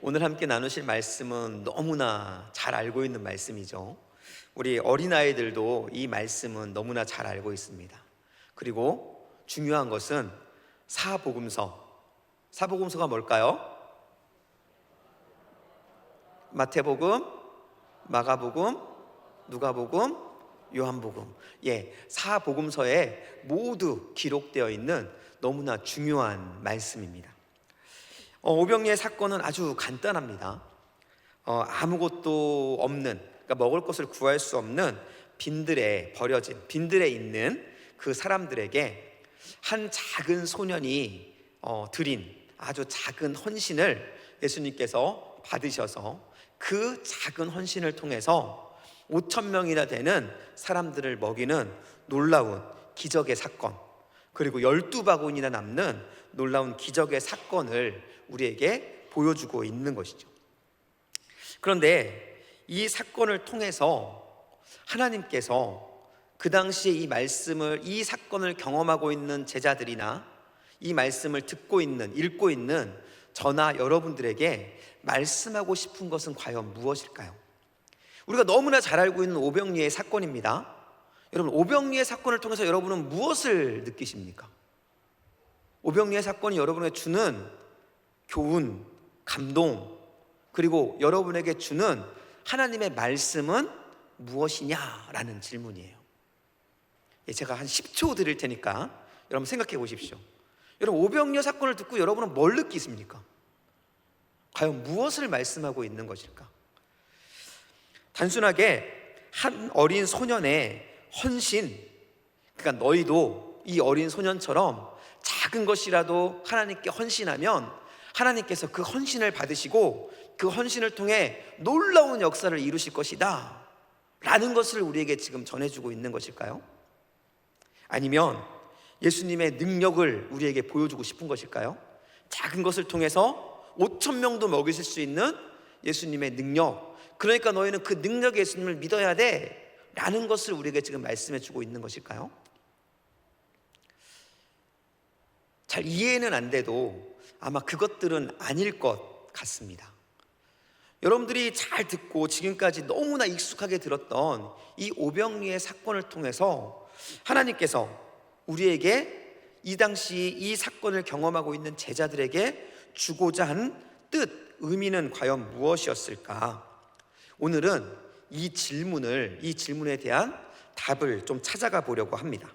오늘 함께 나누실 말씀은 너무나 잘 알고 있는 말씀이죠. 우리 어린아이들도 이 말씀은 너무나 잘 알고 있습니다. 그리고 중요한 것은 사복음서가 뭘까요? 마태복음, 마가복음, 누가복음, 요한복음. 사복음서에 모두 기록되어 있는 너무나 중요한 말씀입니다. 오병이의 사건은 아주 간단합니다. 아무것도 없는, 그러니까 먹을 것을 구할 수 없는 빈들에 있는 그 사람들에게 한 작은 소년이 드린 아주 작은 헌신을 예수님께서 받으셔서 그 작은 헌신을 통해서 5,000명이나 되는 사람들을 먹이는 놀라운 기적의 사건, 그리고 12바구니나 남는 놀라운 기적의 사건을 우리에게 보여주고 있는 것이죠. 그런데 이 사건을 통해서 하나님께서 그 당시에 이 사건을 경험하고 있는 제자들이나 이 말씀을 듣고 있는, 읽고 있는 저나 여러분들에게 말씀하고 싶은 것은 과연 무엇일까요? 우리가 너무나 잘 알고 있는 오병이의 사건입니다. 여러분, 오병이의 사건을 통해서 여러분은 무엇을 느끼십니까? 오병이의 사건이 여러분에게 주는 교훈, 감동, 그리고 여러분에게 주는 하나님의 말씀은 무엇이냐라는 질문이에요. 제가 한 10초 드릴 테니까 여러분 생각해 보십시오. 여러분, 오병이어 사건을 듣고 여러분은 뭘 느끼십니까? 과연 무엇을 말씀하고 있는 것일까? 단순하게 한 어린 소년의 헌신, 그러니까 너희도 이 어린 소년처럼 작은 것이라도 하나님께 헌신하면 하나님께서 그 헌신을 받으시고 그 헌신을 통해 놀라운 역사를 이루실 것이다 라는 것을 우리에게 지금 전해주고 있는 것일까요? 아니면 예수님의 능력을 우리에게 보여주고 싶은 것일까요? 작은 것을 통해서 5,000명도 먹이실 수 있는 예수님의 능력, 그러니까 너희는 그 능력의 예수님을 믿어야 돼 라는 것을 우리에게 지금 말씀해 주고 있는 것일까요? 잘 이해는 안 돼도 아마 그것들은 아닐 것 같습니다. 여러분들이 잘 듣고 지금까지 너무나 익숙하게 들었던 이 오병이의 사건을 통해서 하나님께서 우리에게 이 당시 이 사건을 경험하고 있는 제자들에게 주고자 한 뜻, 의미는 과연 무엇이었을까? 오늘은 이 질문에 대한 답을 좀 찾아가 보려고 합니다.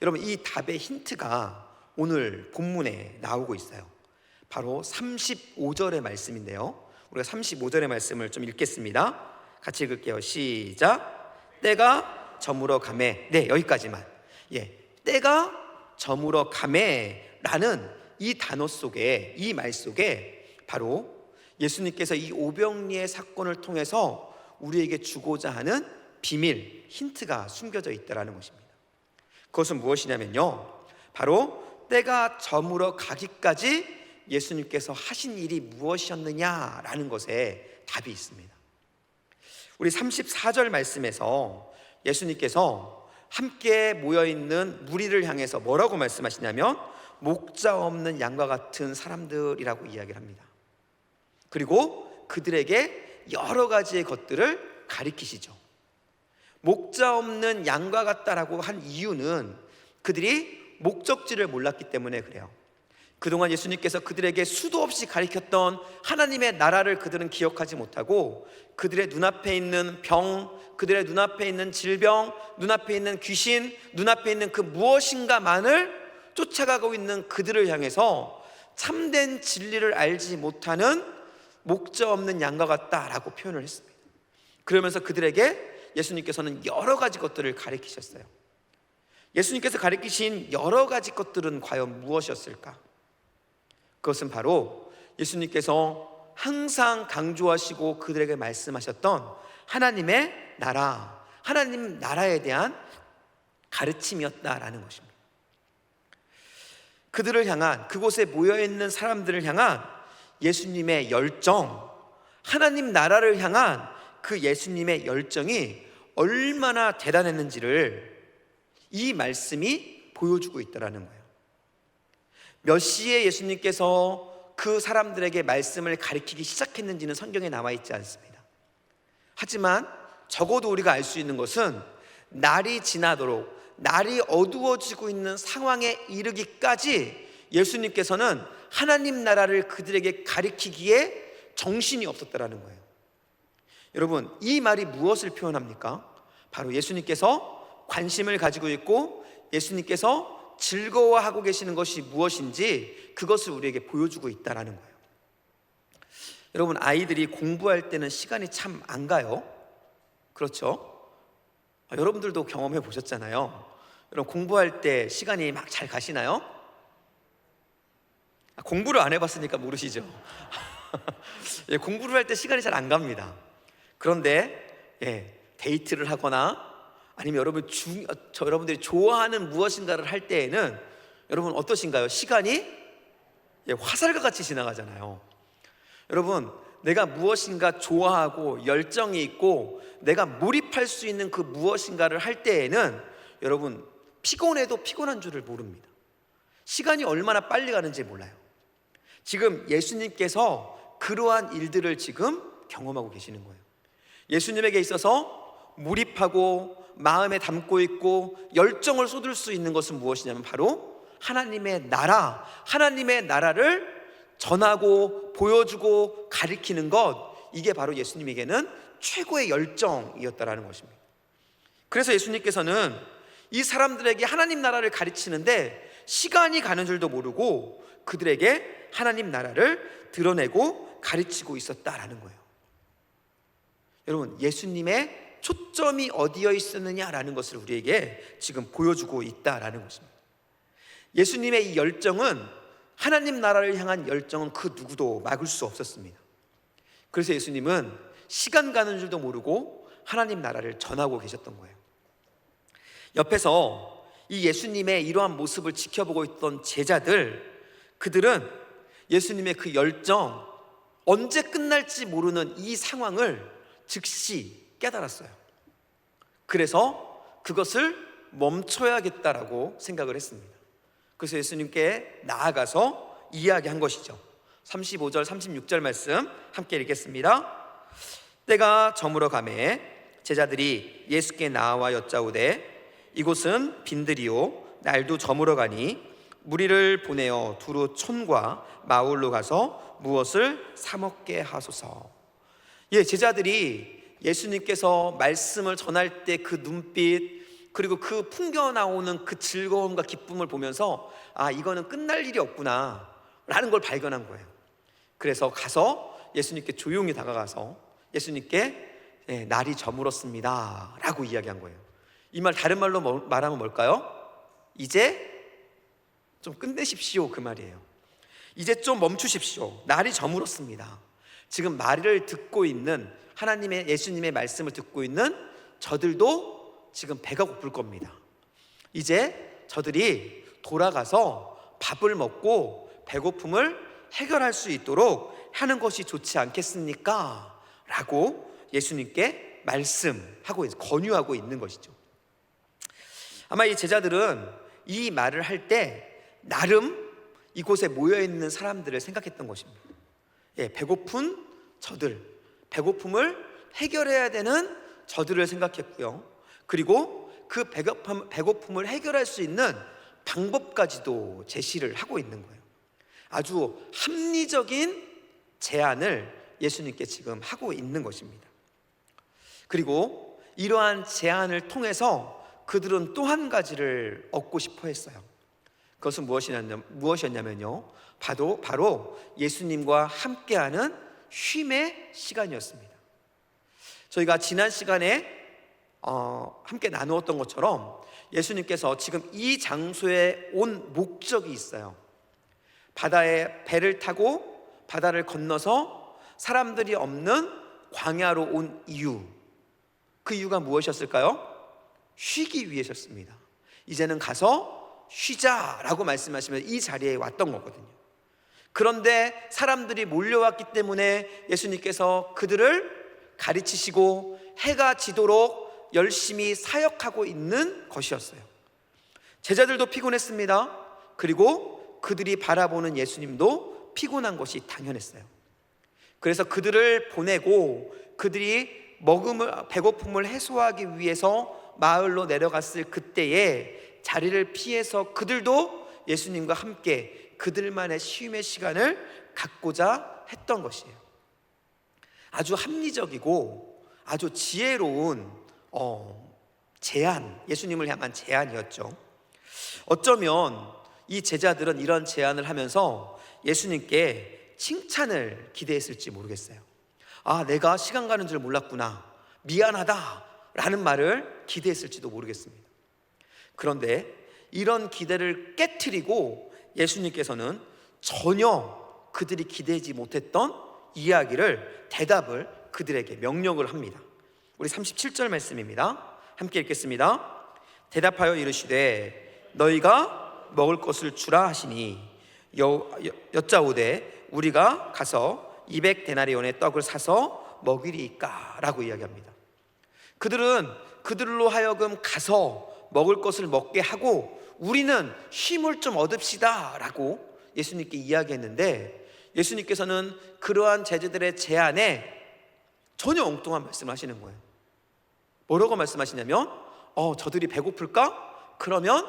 여러분, 이 답의 힌트가 오늘 본문에 나오고 있어요. 바로 35절의 말씀인데요, 우리가 35절의 말씀을 좀 읽겠습니다. 같이 읽을게요. 시작. 때가 저물어 가매. 여기까지만. 때가 저물어 가매 라는 이 단어 속에, 이 말 속에 바로 예수님께서 이 오병이의 사건을 통해서 우리에게 주고자 하는 비밀, 힌트가 숨겨져 있다는 것입니다. 그것은 무엇이냐면요, 바로 때가 저물어 가기까지 예수님께서 하신 일이 무엇이었느냐라는 것에 답이 있습니다. 우리 34절 말씀에서 예수님께서 함께 모여있는 무리를 향해서 뭐라고 말씀하시냐면 목자 없는 양과 같은 사람들이라고 이야기를 합니다. 그리고 그들에게 여러 가지의 것들을 가리키시죠. 목자 없는 양과 같다라고 한 이유는 그들이 목적지를 몰랐기 때문에 그래요. 그동안 예수님께서 그들에게 수도 없이 가리켰던 하나님의 나라를 그들은 기억하지 못하고 그들의 눈앞에 있는 병, 그들의 눈앞에 있는 질병, 눈앞에 있는 귀신, 눈앞에 있는 그 무엇인가만을 쫓아가고 있는 그들을 향해서 참된 진리를 알지 못하는 목자 없는 양과 같다라고 표현을 했습니다. 그러면서 그들에게 예수님께서는 여러 가지 것들을 가리키셨어요. 예수님께서 가리키신 여러 가지 것들은 과연 무엇이었을까? 그것은 바로 예수님께서 항상 강조하시고 그들에게 말씀하셨던 하나님의 나라, 하나님 나라에 대한 가르침이었다라는 것입니다. 그들을 향한, 그곳에 모여있는 사람들을 향한 예수님의 열정, 하나님 나라를 향한 그 예수님의 열정이 얼마나 대단했는지를 이 말씀이 보여주고 있다는 거예요. 몇 시에 예수님께서 그 사람들에게 말씀을 가르치기 시작했는지는 성경에 나와 있지 않습니다. 하지만 적어도 우리가 알 수 있는 것은 날이 지나도록 날이 어두워지고 있는 상황에 이르기까지 예수님께서는 하나님 나라를 그들에게 가르치기에 정신이 없었다라는 거예요. 여러분, 이 말이 무엇을 표현합니까? 바로 예수님께서 관심을 가지고 있고 예수님께서 즐거워하고 계시는 것이 무엇인지 그것을 우리에게 보여주고 있다라는 거예요. 여러분, 아이들이 공부할 때는 시간이 참 안 가요. 그렇죠? 여러분들도 경험해 보셨잖아요. 여러분, 공부할 때 시간이 막 잘 가시나요? 공부를 안 해봤으니까 모르시죠? 예, 공부를 할 때 시간이 잘 안 갑니다. 그런데 데이트를 하거나 아니면 여러분들이 좋아하는 무엇인가를 할 때에는 여러분 어떠신가요? 시간이 화살과 같이 지나가잖아요. 여러분, 내가 무엇인가 좋아하고 열정이 있고 내가 몰입할 수 있는 그 무엇인가를 할 때에는 여러분 피곤해도 피곤한 줄을 모릅니다. 시간이 얼마나 빨리 가는지 몰라요. 지금 예수님께서 그러한 일들을 지금 경험하고 계시는 거예요. 예수님에게 있어서 몰입하고 마음에 담고 있고 열정을 쏟을 수 있는 것은 무엇이냐면 바로 하나님의 나라, 하나님의 나라를 전하고 보여주고 가리키는 것, 이게 바로 예수님에게는 최고의 열정이었다라는 것입니다. 그래서 예수님께서는 이 사람들에게 하나님 나라를 가르치는데 시간이 가는 줄도 모르고 그들에게 하나님 나라를 드러내고 가르치고 있었다라는 거예요. 여러분, 예수님의 초점이 어디에 있었느냐라는 것을 우리에게 지금 보여주고 있다라는 것입니다. 예수님의 이 열정은, 하나님 나라를 향한 열정은 그 누구도 막을 수 없었습니다. 그래서 예수님은 시간 가는 줄도 모르고 하나님 나라를 전하고 계셨던 거예요. 옆에서 이 예수님의 이러한 모습을 지켜보고 있던 제자들, 그들은 예수님의 그 열정, 언제 끝날지 모르는 이 상황을 즉시 깨달았어요. 그래서 그것을 멈춰야겠다라고 생각을 했습니다. 그래서 예수님께 나아가서 이야기한 것이죠. 35절 36절 말씀 함께 읽겠습니다. 때가 저물어 가매 제자들이 예수께 나와 여짜오되 이곳은 빈들이요 날도 저물어 가니 무리를 보내어 두루 촌과 마을로 가서 무엇을 사 먹게 하소서. 제자들이 예수님께서 말씀을 전할 때 그 눈빛, 그리고 그 풍겨 나오는 그 즐거움과 기쁨을 보면서 이거는 끝날 일이 없구나 라는 걸 발견한 거예요. 그래서 가서 예수님께 조용히 다가가서 예수님께 날이 저물었습니다 라고 이야기한 거예요. 이 말 다른 말로 말하면 뭘까요? 이제 좀 끝내십시오, 그 말이에요. 이제 좀 멈추십시오. 날이 저물었습니다. 지금 말을 듣고 있는 예수님의 말씀을 듣고 있는 저들도 지금 배가 고플 겁니다. 이제 저들이 돌아가서 밥을 먹고 배고픔을 해결할 수 있도록 하는 것이 좋지 않겠습니까? 라고 예수님께 말씀하고 권유하고 있는 것이죠. 아마 이 제자들은 이 말을 할 때 나름 이곳에 모여있는 사람들을 생각했던 것입니다. 배고픈 저들, 배고픔을 해결해야 되는 저들을 생각했고요. 그리고 그 배고픔을 해결할 수 있는 방법까지도 제시를 하고 있는 거예요. 아주 합리적인 제안을 예수님께 지금 하고 있는 것입니다. 그리고 이러한 제안을 통해서 그들은 또 한 가지를 얻고 싶어 했어요. 그것은 무엇이었냐면요, 바로 예수님과 함께하는 쉼의 시간이었습니다. 저희가 지난 시간에 함께 나누었던 것처럼 예수님께서 지금 이 장소에 온 목적이 있어요. 바다에 배를 타고 바다를 건너서 사람들이 없는 광야로 온 이유, 그 이유가 무엇이었을까요? 쉬기 위해서였습니다. 이제는 가서 쉬자라고 말씀하시면서 이 자리에 왔던 거거든요. 그런데 사람들이 몰려왔기 때문에 예수님께서 그들을 가르치시고 해가 지도록 열심히 사역하고 있는 것이었어요. 제자들도 피곤했습니다. 그리고 그들이 바라보는 예수님도 피곤한 것이 당연했어요. 그래서 그들을 보내고 그들이 배고픔을 해소하기 위해서 마을로 내려갔을 그때에 자리를 피해서 그들도 예수님과 함께 그들만의 쉼의 시간을 갖고자 했던 것이에요. 아주 합리적이고 아주 지혜로운 제안, 예수님을 향한 제안이었죠. 어쩌면 이 제자들은 이런 제안을 하면서 예수님께 칭찬을 기대했을지 모르겠어요. 아, 내가 시간 가는 줄 몰랐구나, 미안하다 라는 말을 기대했을지도 모르겠습니다. 그런데 이런 기대를 깨트리고 예수님께서는 전혀 그들이 기대하지 못했던 대답을 그들에게 명령을 합니다. 우리 37절 말씀입니다. 함께 읽겠습니다. 대답하여 이르시되 너희가 먹을 것을 주라 하시니 여짜오되 우리가 가서 200데나리온의 떡을 사서 먹이리이까 라고 이야기합니다. 그들은 그들로 하여금 가서 먹을 것을 먹게 하고 우리는 쉼을 좀 얻읍시다 라고 예수님께 이야기했는데, 예수님께서는 그러한 제자들의 제안에 전혀 엉뚱한 말씀을 하시는 거예요. 뭐라고 말씀하시냐면 저들이 배고플까? 그러면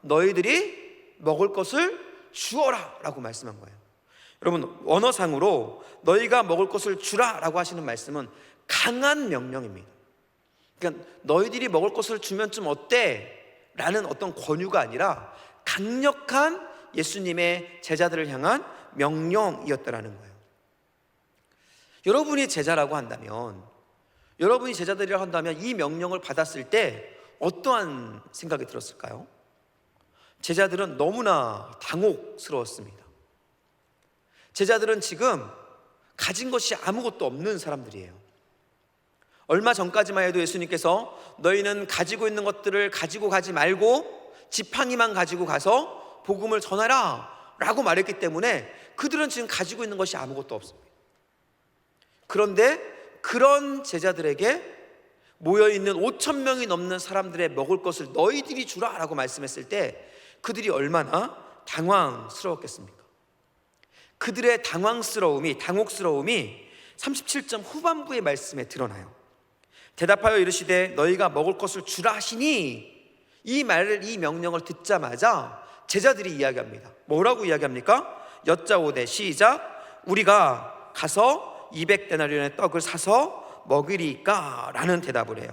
너희들이 먹을 것을 주어라 라고 말씀한 거예요. 여러분, 언어상으로 너희가 먹을 것을 주라 라고 하시는 말씀은 강한 명령입니다. 그러니까 너희들이 먹을 것을 주면 좀 어때? 라는 어떤 권유가 아니라 강력한 예수님의 제자들을 향한 명령이었다라는 거예요. 여러분이 제자라고 한다면, 여러분이 제자들이라고 한다면 이 명령을 받았을 때 어떠한 생각이 들었을까요? 제자들은 너무나 당혹스러웠습니다. 제자들은 지금 가진 것이 아무것도 없는 사람들이에요. 얼마 전까지만 해도 예수님께서 너희는 가지고 있는 것들을 가지고 가지 말고 지팡이만 가지고 가서 복음을 전하라 라고 말했기 때문에 그들은 지금 가지고 있는 것이 아무것도 없습니다. 그런데 그런 제자들에게 모여있는 5,000명이 넘는 사람들의 먹을 것을 너희들이 주라 라고 말씀했을 때 그들이 얼마나 당황스러웠겠습니까? 그들의 당혹스러움이 37점 후반부의 말씀에 드러나요. 대답하여 이르시되 너희가 먹을 것을 주라 하시니, 이 명령을 듣자마자 제자들이 이야기합니다. 뭐라고 이야기합니까? 여짜오되 시작, 우리가 가서 200데나리온의 떡을 사서 먹으리까 라는 대답을 해요.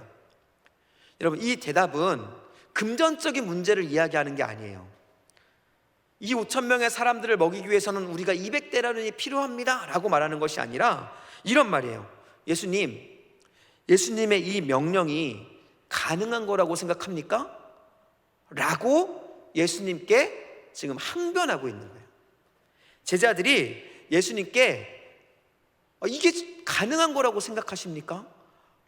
여러분, 이 대답은 금전적인 문제를 이야기하는 게 아니에요. 이 5,000명의 사람들을 먹이기 위해서는 우리가 200데나리온이 필요합니다 라고 말하는 것이 아니라 이런 말이에요. 예수님의 이 명령이 가능한 거라고 생각합니까? 라고 예수님께 지금 항변하고 있는 거예요. 제자들이 예수님께 이게 가능한 거라고 생각하십니까?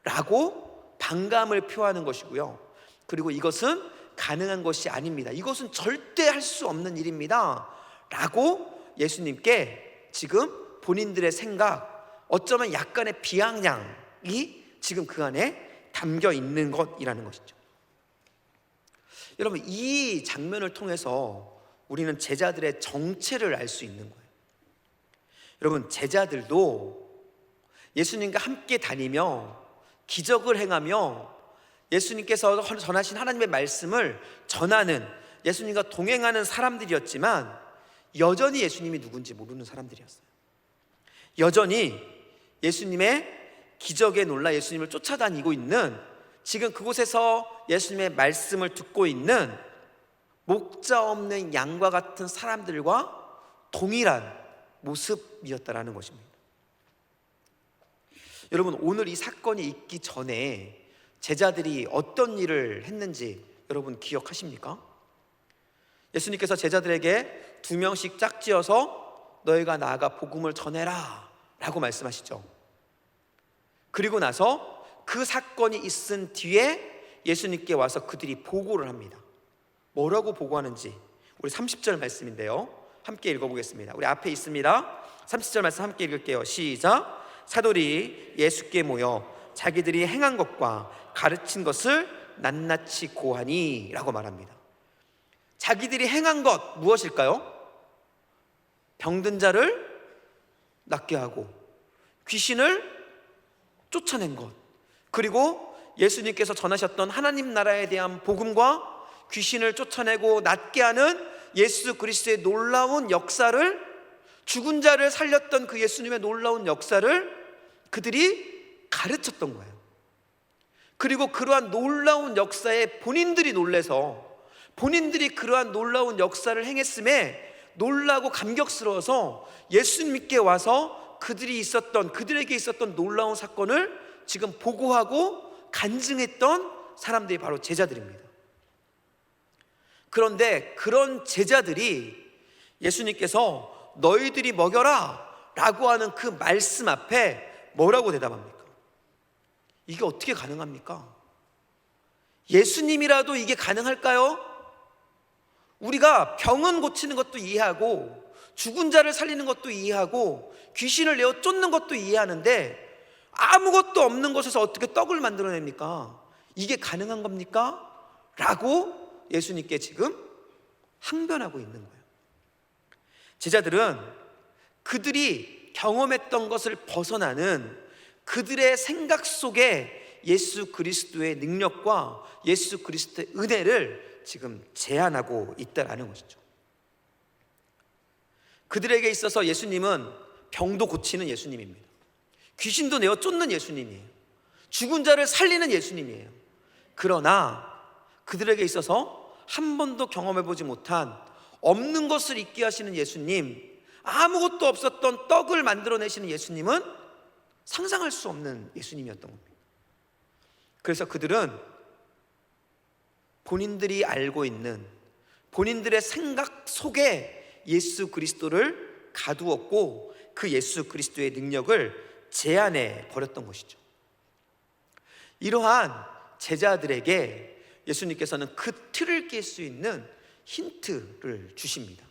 라고 반감을 표하는 것이고요. 그리고 이것은 가능한 것이 아닙니다. 이것은 절대 할 수 없는 일입니다 라고 예수님께 지금 본인들의 생각, 어쩌면 약간의 비아냥이 지금 그 안에 담겨 있는 것이라는 것이죠. 여러분, 이 장면을 통해서 우리는 제자들의 정체를 알 수 있는 거예요. 여러분, 제자들도 예수님과 함께 다니며 기적을 행하며 예수님께서 전하신 하나님의 말씀을 전하는, 예수님과 동행하는 사람들이었지만 여전히 예수님이 누군지 모르는 사람들이었어요. 여전히 예수님의 기적에 놀라 예수님을 쫓아다니고 있는, 지금 그곳에서 예수님의 말씀을 듣고 있는 목자 없는 양과 같은 사람들과 동일한 모습이었다라는 것입니다. 여러분, 오늘 이 사건이 있기 전에 제자들이 어떤 일을 했는지 여러분 기억하십니까? 예수님께서 제자들에게 2명씩 짝지어서 너희가 나아가 복음을 전해라 라고 말씀하시죠. 그리고 나서 그 사건이 있은 뒤에 예수님께 와서 그들이 보고를 합니다. 뭐라고 보고하는지 우리 30절 말씀인데요, 함께 읽어보겠습니다. 우리 앞에 있습니다. 30절 말씀 함께 읽을게요. 시작. 사도리 예수께 모여 자기들이 행한 것과 가르친 것을 낱낱이 고하니 라고 말합니다. 자기들이 행한 것 무엇일까요? 병든 자를 낫게 하고 귀신을 쫓아낸 것, 그리고 예수님께서 전하셨던 하나님 나라에 대한 복음과 귀신을 쫓아내고 낫게 하는 예수 그리스도의 놀라운 역사를, 죽은 자를 살렸던 그 예수님의 놀라운 역사를 그들이 가르쳤던 거예요. 그리고 그러한 놀라운 역사에 본인들이 놀래서, 본인들이 그러한 놀라운 역사를 행했음에 놀라고 감격스러워서 예수님께 와서 그들에게 있었던 놀라운 사건을 지금 보고하고 간증했던 사람들이 바로 제자들입니다. 그런데 그런 제자들이 예수님께서 너희들이 먹여라 라고 하는 그 말씀 앞에 뭐라고 대답합니까? 이게 어떻게 가능합니까? 예수님이라도 이게 가능할까요? 우리가 병은 고치는 것도 이해하고 죽은 자를 살리는 것도 이해하고 귀신을 내어 쫓는 것도 이해하는데 아무것도 없는 곳에서 어떻게 떡을 만들어냅니까? 이게 가능한 겁니까? 라고 예수님께 지금 항변하고 있는 거예요. 제자들은 그들이 경험했던 것을 벗어나는 그들의 생각 속에 예수 그리스도의 능력과 예수 그리스도의 은혜를 지금 제안하고 있다라는 것이죠. 그들에게 있어서 예수님은 병도 고치는 예수님입니다. 귀신도 내어 쫓는 예수님이에요. 죽은 자를 살리는 예수님이에요. 그러나 그들에게 있어서 한 번도 경험해보지 못한 없는 것을 있게 하시는 예수님, 아무것도 없었던 떡을 만들어내시는 예수님은 상상할 수 없는 예수님이었던 겁니다. 그래서 그들은 본인들이 알고 있는 본인들의 생각 속에 예수 그리스도를 가두었고 그 예수 그리스도의 능력을 제한해 버렸던 것이죠. 이러한 제자들에게 예수님께서는 그 틀을 깰 수 있는 힌트를 주십니다.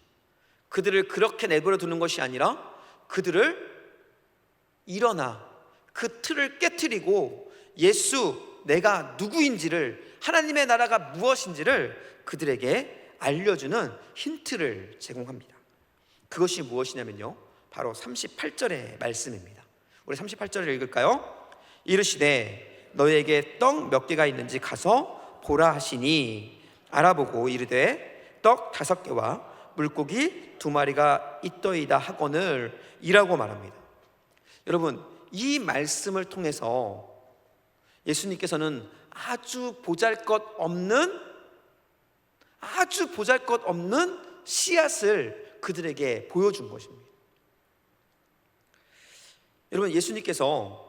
그들을 그렇게 내버려 두는 것이 아니라 그들을 일어나 그 틀을 깨트리고 예수, 내가 누구인지를, 하나님의 나라가 무엇인지를 그들에게 알려주는 힌트를 제공합니다. 그것이 무엇이냐면요, 바로 38절의 말씀입니다. 우리 38절을 읽을까요? 이르시되 너희에게 떡 몇 개가 있는지 가서 보라 하시니 알아보고 이르되 떡 5개와 물고기 2마리가 있더이다 하거늘 이라고 말합니다. 여러분, 이 말씀을 통해서 예수님께서는 아주 보잘것없는 씨앗을 그들에게 보여준 것입니다. 여러분, 예수님께서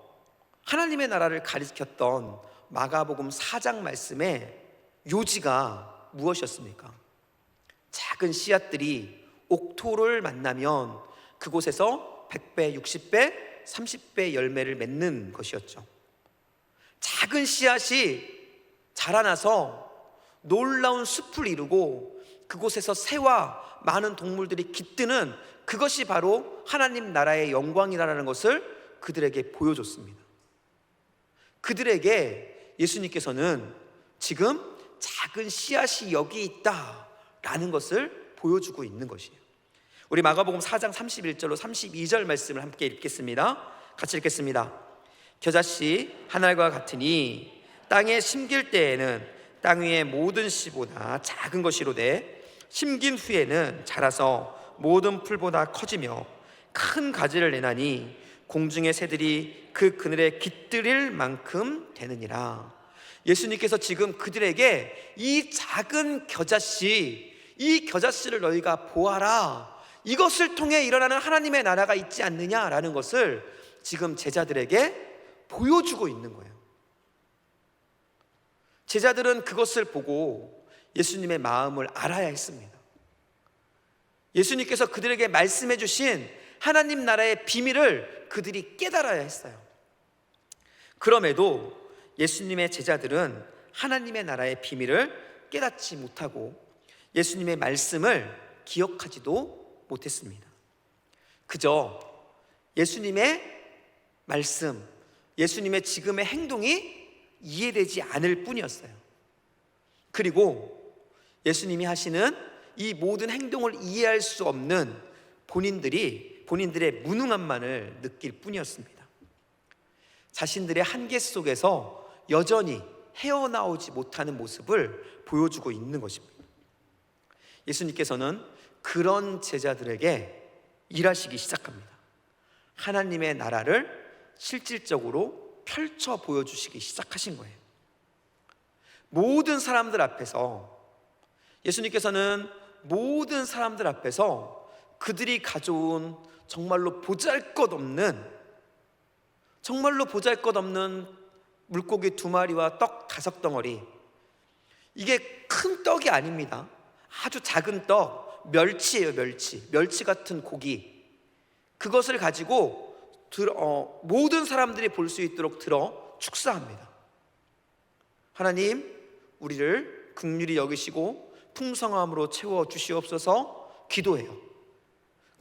하나님의 나라를 가리켰던 마가복음 4장 말씀의 요지가 무엇이었습니까? 작은 씨앗들이 옥토를 만나면 그곳에서 100배, 60배, 30배 열매를 맺는 것이었죠. 작은 씨앗이 자라나서 놀라운 숲을 이루고 그곳에서 새와 많은 동물들이 깃드는 그것이 바로 하나님 나라의 영광이라는 것을 그들에게 보여줬습니다. 그들에게 예수님께서는 지금 작은 씨앗이 여기 있다라는 것을 보여주고 있는 것이에요. 우리 마가복음 4장 31절로 32절 말씀을 함께 읽겠습니다. 같이 읽겠습니다. 겨자씨 한 알과 같으니 땅에 심길 때에는 땅 위의 모든 씨보다 작은 것이로되 심긴 후에는 자라서 모든 풀보다 커지며 큰 가지를 내나니 공중의 새들이 그 그늘에 깃들일 만큼 되느니라. 예수님께서 지금 그들에게 이 작은 겨자씨, 이 겨자씨를 너희가 보아라, 이것을 통해 일어나는 하나님의 나라가 있지 않느냐라는 것을 지금 제자들에게 보여주고 있는 거예요. 제자들은 그것을 보고 예수님의 마음을 알아야 했습니다. 예수님께서 그들에게 말씀해 주신 하나님 나라의 비밀을 그들이 깨달아야 했어요. 그럼에도 예수님의 제자들은 하나님의 나라의 비밀을 깨닫지 못하고 예수님의 말씀을 기억하지도 못했습니다. 그저 예수님의 말씀, 예수님의 지금의 행동이 이해되지 않을 뿐이었어요. 그리고 예수님이 하시는 이 모든 행동을 이해할 수 없는 본인들의 무능함만을 느낄 뿐이었습니다. 자신들의 한계 속에서 여전히 헤어나오지 못하는 모습을 보여주고 있는 것입니다. 예수님께서는 그런 제자들에게 일하시기 시작합니다. 하나님의 나라를 실질적으로 펼쳐 보여주시기 시작하신 거예요. 모든 사람들 앞에서, 예수님께서는 모든 사람들 앞에서 그들이 가져온 정말로 보잘것없는 물고기 2마리와 떡 5덩어리, 이게 큰 떡이 아닙니다. 아주 작은 떡, 멸치예요. 멸치 같은 고기, 그것을 가지고 모든 사람들이 볼 수 있도록 들어 축사합니다. 하나님, 우리를 긍휼히 여기시고 풍성함으로 채워 주시옵소서 기도해요.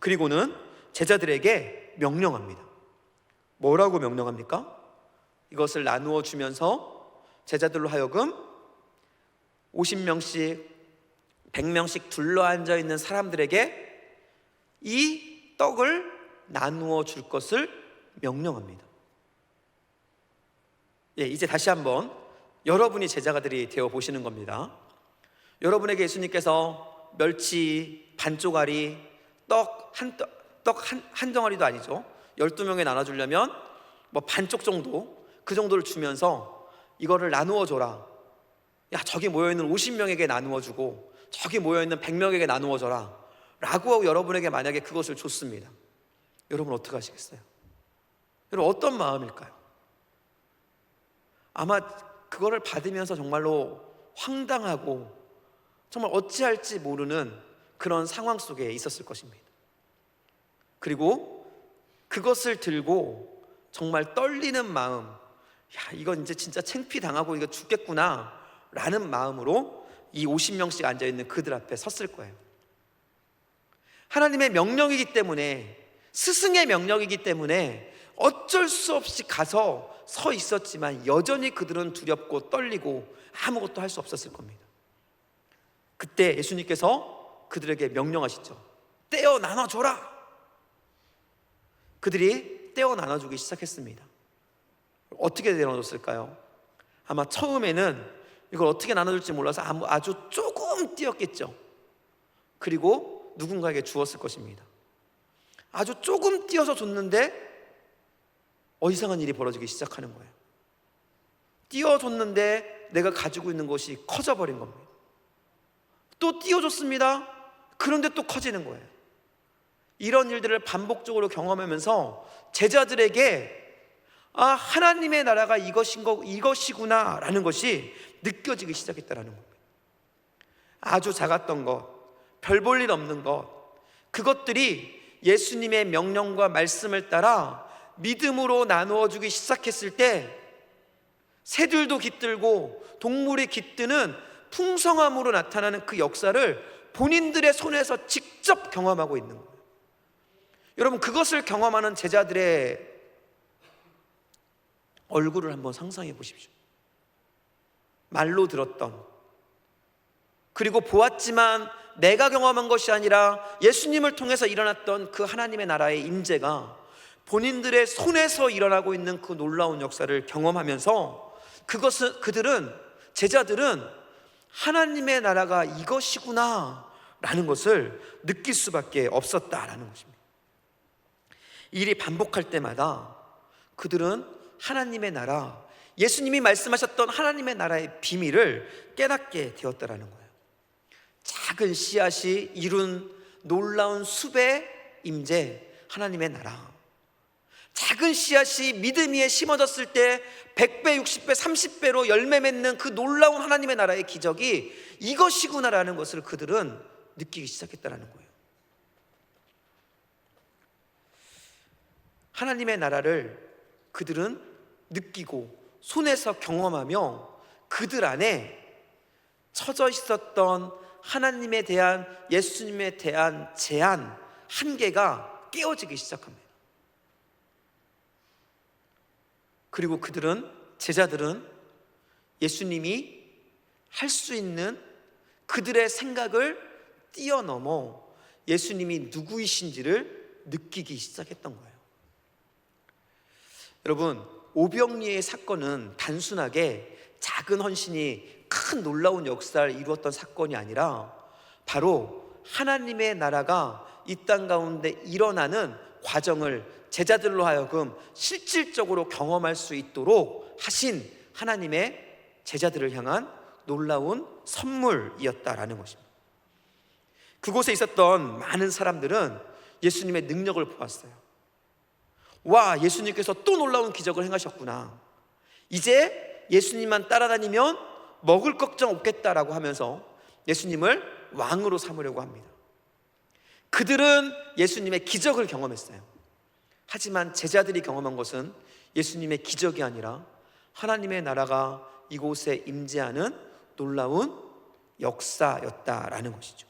그리고는 제자들에게 명령합니다. 뭐라고 명령합니까? 이것을 나누어 주면서 제자들로 하여금 50명씩 100명씩 둘러앉아 있는 사람들에게 이 떡을 나누어 줄 것을 명령합니다. 이제 다시 한번 여러분이 제자들이 되어 보시는 겁니다. 여러분에게 예수님께서 멸치 반 쪼가리, 떡 한 덩어리도 아니죠, 12명에 나눠주려면 반쪽 정도, 그 정도를 주면서 이거를 나누어 줘라. 야, 저기 모여있는 50명에게 나누어 주고 저기 모여있는 100명에게 나누어 줘라 라고 여러분에게 만약에 그것을 줬습니다. 여러분 어떻게 하시겠어요? 여러분 어떤 마음일까요? 아마 그거를 받으면서 정말로 황당하고 정말 어찌할지 모르는 그런 상황 속에 있었을 것입니다. 그리고 그것을 들고 정말 떨리는 마음, 야, 이건 이제 진짜 창피당하고 이거 죽겠구나 라는 마음으로 이 50명씩 앉아있는 그들 앞에 섰을 거예요. 하나님의 명령이기 때문에, 스승의 명령이기 때문에 어쩔 수 없이 가서 서 있었지만 여전히 그들은 두렵고 떨리고 아무것도 할 수 없었을 겁니다. 그때 예수님께서 그들에게 명령하시죠. 떼어 나눠줘라. 그들이 떼어 나눠주기 시작했습니다. 어떻게 나눠줬을까요? 아마 처음에는 이걸 어떻게 나눠줄지 몰라서 아주 조금 띄었겠죠. 그리고 누군가에게 주었을 것입니다. 아주 조금 띄어서 줬는데 이상한 일이 벌어지기 시작하는 거예요. 띄어줬는데 내가 가지고 있는 것이 커져버린 겁니다. 또 띄워줬습니다. 그런데 또 커지는 거예요. 이런 일들을 반복적으로 경험하면서 제자들에게 하나님의 나라가 이것이구나 라는 것이 느껴지기 시작했다는 겁니다. 아주 작았던 것, 별 볼 일 없는 것, 그것들이 예수님의 명령과 말씀을 따라 믿음으로 나누어 주기 시작했을 때 새들도 깃들고 동물이 깃드는 풍성함으로 나타나는 그 역사를 본인들의 손에서 직접 경험하고 있는 거예요. 여러분, 그것을 경험하는 제자들의 얼굴을 한번 상상해 보십시오. 말로 들었던, 그리고 보았지만 내가 경험한 것이 아니라 예수님을 통해서 일어났던 그 하나님의 나라의 임재가 본인들의 손에서 일어나고 있는 그 놀라운 역사를 경험하면서 제자들은 하나님의 나라가 이것이구나 라는 것을 느낄 수밖에 없었다라는 것입니다. 일이 반복할 때마다 그들은 하나님의 나라, 예수님이 말씀하셨던 하나님의 나라의 비밀을 깨닫게 되었다라는 거예요. 작은 씨앗이 이룬 놀라운 숲의 임재, 하나님의 나라. 작은 씨앗이 믿음 위에 심어졌을 때 100배, 60배, 30배로 열매 맺는 그 놀라운 하나님의 나라의 기적이 이것이구나라는 것을 그들은 느끼기 시작했다는 거예요. 하나님의 나라를 그들은 느끼고 손에서 경험하며 그들 안에 처져 있었던 하나님에 대한, 예수님에 대한 제한, 한계가 깨어지기 시작합니다. 그리고 제자들은 예수님이 할 수 있는 그들의 생각을 뛰어넘어 예수님이 누구이신지를 느끼기 시작했던 거예요. 여러분, 오병이의 사건은 단순하게 작은 헌신이 큰 놀라운 역사를 이루었던 사건이 아니라 바로 하나님의 나라가 이 땅 가운데 일어나는 과정을 제자들로 하여금 실질적으로 경험할 수 있도록 하신 하나님의 제자들을 향한 놀라운 선물이었다라는 것입니다. 그곳에 있었던 많은 사람들은 예수님의 능력을 보았어요. 와, 예수님께서 또 놀라운 기적을 행하셨구나. 이제 예수님만 따라다니면 먹을 걱정 없겠다라고 하면서 예수님을 왕으로 삼으려고 합니다. 그들은 예수님의 기적을 경험했어요. 하지만 제자들이 경험한 것은 예수님의 기적이 아니라 하나님의 나라가 이곳에 임재하는 놀라운 역사였다라는 것이죠.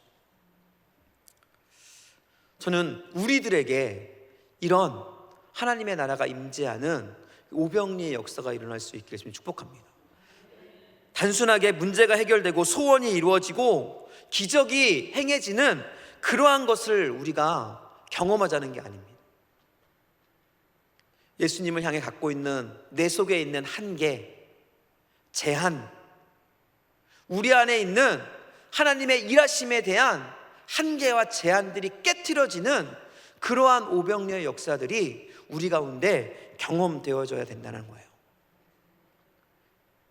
저는 우리들에게 이런 하나님의 나라가 임재하는 오병리의 역사가 일어날 수 있기를 축복합니다. 단순하게 문제가 해결되고 소원이 이루어지고 기적이 행해지는 그러한 것을 우리가 경험하자는 게 아닙니다. 예수님을 향해 갖고 있는 내 속에 있는 한계, 제한, 우리 안에 있는 하나님의 일하심에 대한 한계와 제한들이 깨트려지는 그러한 오병리의 역사들이 우리 가운데 경험되어져야 된다는 거예요.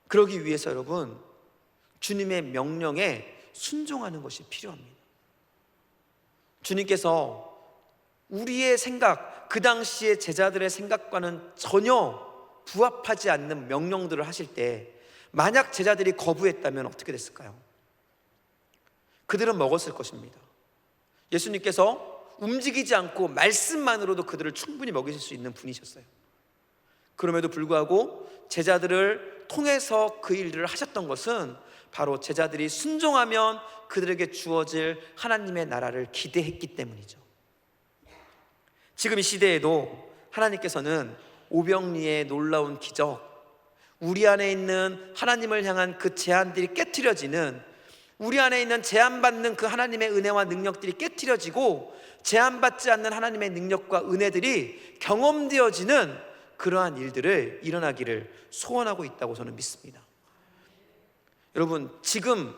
그러기 위해서 여러분, 주님의 명령에 순종하는 것이 필요합니다. 주님께서 우리의 생각, 그 당시의 제자들의 생각과는 전혀 부합하지 않는 명령들을 하실 때 만약 제자들이 거부했다면 어떻게 됐을까요? 그들은 먹었을 것입니다. 예수님께서 움직이지 않고 말씀만으로도 그들을 충분히 먹이실 수 있는 분이셨어요. 그럼에도 불구하고 제자들을 통해서 그 일들을 하셨던 것은 바로 제자들이 순종하면 그들에게 주어질 하나님의 나라를 기대했기 때문이죠. 지금 이 시대에도 하나님께서는 오병리의 놀라운 기적, 우리 안에 있는 하나님을 향한 그 제한들이 깨트려지는, 우리 안에 있는 제한받는 그 하나님의 은혜와 능력들이 깨트려지고 제한받지 않는 하나님의 능력과 은혜들이 경험되어지는 그러한 일들을 일어나기를 소원하고 있다고 저는 믿습니다. 여러분, 지금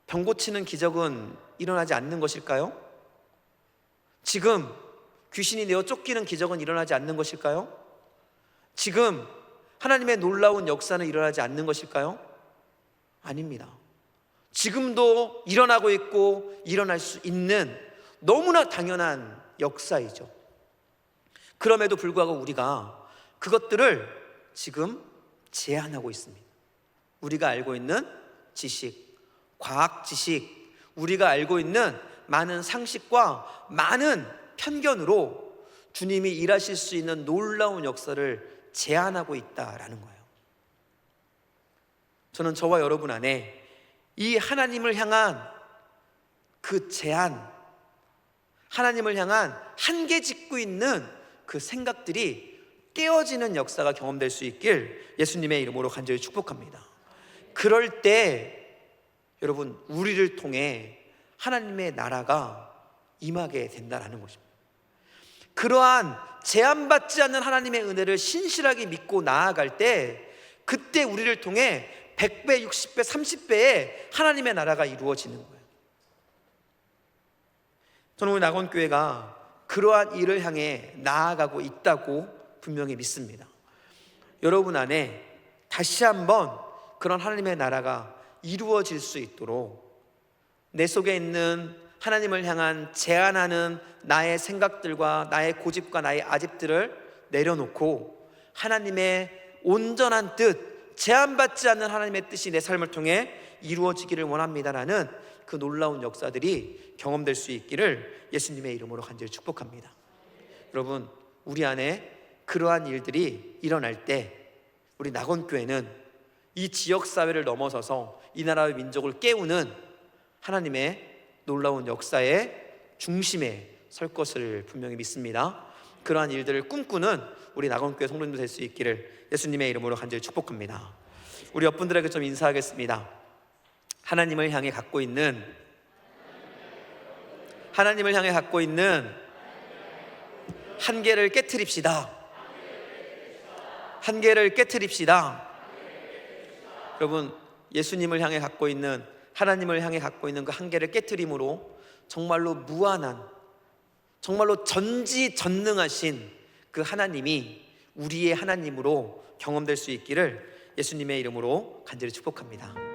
병 고치는 기적은 일어나지 않는 것일까요? 지금 귀신이 내어 쫓기는 기적은 일어나지 않는 것일까요? 지금 하나님의 놀라운 역사는 일어나지 않는 것일까요? 아닙니다. 지금도 일어나고 있고 일어날 수 있는 너무나 당연한 역사이죠. 그럼에도 불구하고 우리가 그것들을 지금 제한하고 있습니다. 우리가 알고 있는 지식, 과학 지식, 우리가 알고 있는 많은 상식과 많은 편견으로 주님이 일하실 수 있는 놀라운 역사를 제한하고 있다라는 거예요. 저는 저와 여러분 안에 이 하나님을 향한 그 제한, 하나님을 향한 한계 짓고 있는 그 생각들이 깨어지는 역사가 경험될 수 있길 예수님의 이름으로 간절히 축복합니다. 그럴 때 여러분, 우리를 통해 하나님의 나라가 임하게 된다는 것입니다. 그러한 제한받지 않는 하나님의 은혜를 신실하게 믿고 나아갈 때 그때 우리를 통해 100배, 60배, 30배의 하나님의 나라가 이루어지는 거예요. 저는 오늘 낙원교회가 그러한 일을 향해 나아가고 있다고 분명히 믿습니다. 여러분 안에 다시 한번 그런 하나님의 나라가 이루어질 수 있도록 내 속에 있는 하나님을 향한 제한하는 나의 생각들과 나의 고집과 나의 아집들을 내려놓고 하나님의 온전한 뜻, 제한받지 않는 하나님의 뜻이 내 삶을 통해 이루어지기를 원합니다라는 그 놀라운 역사들이 경험될 수 있기를 예수님의 이름으로 간절히 축복합니다. 여러분, 우리 안에 그러한 일들이 일어날 때 우리 낙원교회는 이 지역사회를 넘어서서 이 나라의 민족을 깨우는 하나님의 놀라운 역사의 중심에 설 것을 분명히 믿습니다. 그러한 일들을 꿈꾸는 우리 낙원교회 성도님들 될 수 있기를 예수님의 이름으로 간절히 축복합니다. 우리 옆분들에게 좀 인사하겠습니다. 하나님을 향해 갖고 있는 하나님을 향해 갖고 있는 한계를 깨트립시다. 한계를 깨트립시다. 여러분, 예수님을 향해 갖고 있는, 하나님을 향해 갖고 있는 그 한계를 깨트림으로 정말로 무한한, 정말로 전지전능하신 그 하나님이 우리의 하나님으로 경험될 수 있기를 예수님의 이름으로 간절히 축복합니다.